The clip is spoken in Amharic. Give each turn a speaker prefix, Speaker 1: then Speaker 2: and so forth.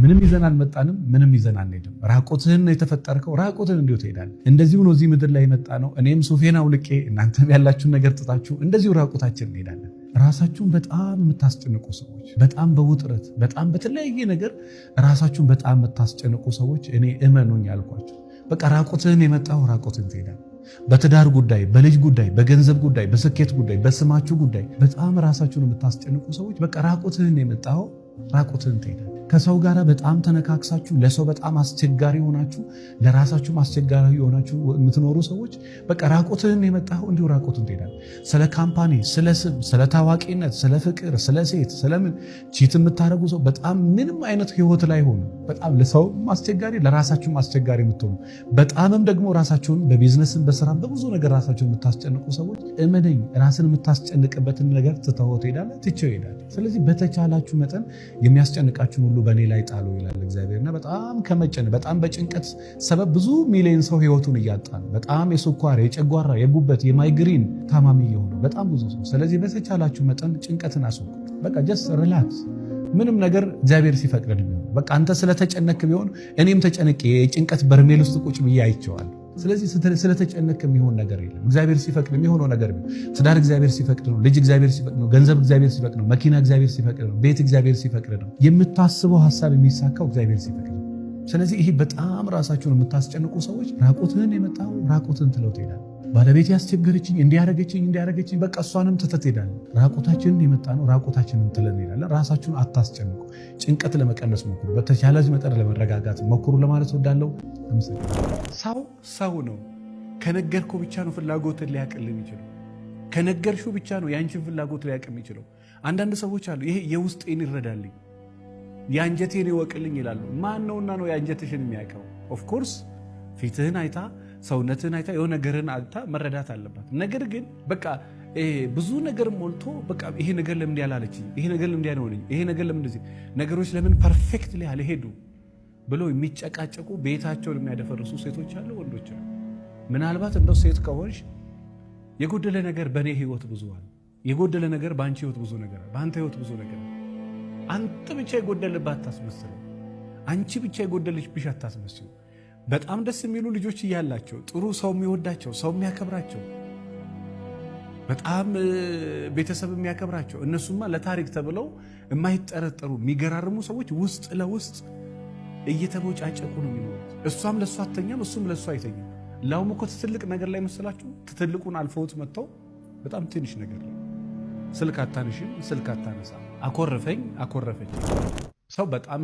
Speaker 1: ምንም ይዘን አልመጣንም፣ ምንም ይዘን አንሄድም። ራቆትህን ነው የተፈጠርከው፣ ራቆትህን እንዲሁ ትሄዳለህ። እንደዚሁ ነው እዚህ ምድር ላይ የመጣ ነው። እኔም ሱፌን አውልቄ እናንተም ያላችሁን ነገር ጥጣችሁ እንደዚሁ ራቆታችን እንሄዳለን። ራሳችሁን በጣም የምታስጨንቁ ሰዎች፣ በጣም በውጥረት በጣም በተለያየ ነገር ራሳችሁን በጣም የምታስጨንቁ ሰዎች እኔ እመኑኝ ያልኳችሁ በቃ ራቆትህን የመጣው ራቆትህን ትሄዳለህ። በትዳር ጉዳይ፣ በልጅ ጉዳይ፣ በገንዘብ ጉዳይ፣ በስኬት ጉዳይ፣ በስማችሁ ጉዳይ በጣም ራሳችሁን የምታስጨንቁ ሰዎች በቃ ራቆትህን የመጣው ራቆትህን ትሄዳለህ። ከሰው ጋር በጣም ተነካክሳችሁ ለሰው በጣም አስቸጋሪ ሆናችሁ ለራሳችሁም አስቸጋሪ ሆናችሁ የምትኖሩ ሰዎች በቃ ራቆትህን የመጣው እንዲሁ ራቆትህን ትሄዳለህ። ስለ ካምፓኒ፣ ስለ ስም፣ ስለ ታዋቂነት፣ ስለ ፍቅር፣ ስለ ሴት፣ ስለምን ቺት የምታደርጉ ሰው በጣም ምንም አይነት ህይወት ላይ ሆኑ በጣም ለሰው አስቸጋሪ ለራሳችሁም አስቸጋሪ የምትሆኑ በጣምም ደግሞ ራሳችሁን በቢዝነስም በስራም በብዙ ነገር ራሳችሁን የምታስጨንቁ ሰዎች እመነኝ ራስን የምታስጨንቅበትን ነገር ትተኸው ትሄዳለህ፣ ትቼው ይሄዳል። ስለዚህ በተቻላችሁ መጠን የሚያስጨንቃችሁን ሁሉ በእኔ ላይ ጣሉ ይላል እግዚአብሔርና በጣም ከመጨነቅ በጣም በጭንቀት ሰበብ ብዙ ሚሊዮን ሰው ህይወቱን እያጣ ነው። በጣም የስኳር፣ የጨጓራ፣ የጉበት፣ የማይግሪን ታማሚ የሆነ በጣም ብዙ ሰው። ስለዚህ በተቻላችሁ መጠን ጭንቀትን አስወግዱ። በቃ ጀስት ሪላክስ። ምንም ነገር እግዚአብሔር ሲፈቅድ ነው። በቃ አንተ ስለተጨነክ ቢሆን እኔም ተጨነቄ የጭንቀት በርሜል ውስጥ ቁጭ ብዬ አይቼዋለሁ። ስለዚህ ስለተጨነክ የሚሆን ነገር የለም። እግዚአብሔር ሲፈቅድ የሚሆነው ነገር ነው። ትዳር እግዚአብሔር ሲፈቅድ ነው። ልጅ እግዚአብሔር ሲፈቅድ ነው። ገንዘብ እግዚአብሔር ሲፈቅድ ነው። መኪና እግዚአብሔር ሲፈቅድ ነው። ቤት እግዚአብሔር ሲፈቅድ ነው። የምታስበው ሐሳብ የሚሳካው እግዚአብሔር ሲፈቅድ ነው። ስለዚህ ይሄ በጣም ራሳችሁን የምታስጨንቁ ሰዎች ራቆትህን የመጣው ራቆትህን ትለው ትሄዳለህ። ባለቤት ያስቸገረችኝ እንዲያረገችኝ በቃ እሷንም ትተህ ትሄዳለህ። ራቆታችንን የመጣ ነው ራቆታችንን ትለን እንሄዳለን። ራሳችሁን አታስጨንቁ። ጭንቀት ለመቀነስ ሞክሩ። በተቻለ መጠን ለመረጋጋት ሞክሩ ለማለት ወዳለው። ሰው ነው። ከነገርኩ ብቻ ነው ፍላጎትን ሊያቅል የሚችለው። ከነገርሹ ብቻ ነው ያንቺን ፍላጎት ሊያቅ የሚችለው። አንዳንድ ሰዎች አሉ ይሄ የውስጤን ይረዳልኝ የአንጀቴን ይወቅልኝ ይላሉ። ማን ነውና ነው የአንጀትሽን የሚያውቀው? ኦፍኮርስ ፊትህን አይታ ሰውነትህን አይታ የሆነ ነገርን አይታ መረዳት አለባት። ነገር ግን በቃ ብዙ ነገር ሞልቶ በቃ ይሄ ነገር ለምን ያላለችኝ፣ ይሄ ነገር ለምን ያልሆነኝ፣ ይሄ ነገር ለምን እንደዚህ ነገሮች ለምን ፐርፌክትሊ አልሄዱ ብሎ የሚጨቃጨቁ ቤታቸውን የሚያደፈርሱ ሴቶች አሉ፣ ወንዶች አሉ። ምናልባት እንደው ሴት ከሆንሽ የጎደለ ነገር በእኔ ህይወት ብዙ አለ፣ የጎደለ ነገር በአንቺ ህይወት ብዙ ነገር፣ በአንተ ህይወት ብዙ ነገር። አንተ ብቻ የጎደለባት አታስመስለው፣ አንቺ ብቻ የጎደለችብሽ አታስመስዩ። በጣም ደስ የሚሉ ልጆች እያላቸው ጥሩ ሰው የሚወዳቸው ሰው የሚያከብራቸው በጣም ቤተሰብ የሚያከብራቸው እነሱማ ለታሪክ ተብለው የማይጠረጠሩ የሚገራርሙ ሰዎች ውስጥ ለውስጥ እየተቦጫጨቁ ነው የሚኖሩት። እሷም ለእሱ አተኛም እሱም ለእሱ አይተኛም። ላውም እኮ ትልቅ ነገር ላይ መስላችሁ ትልቁን አልፈውት መጥተው በጣም ትንሽ ነገር ላይ ስልክ አታነሽም፣ ስልክ አታነሳም፣ አኮረፈኝ አኮረፈች። ሰው በጣም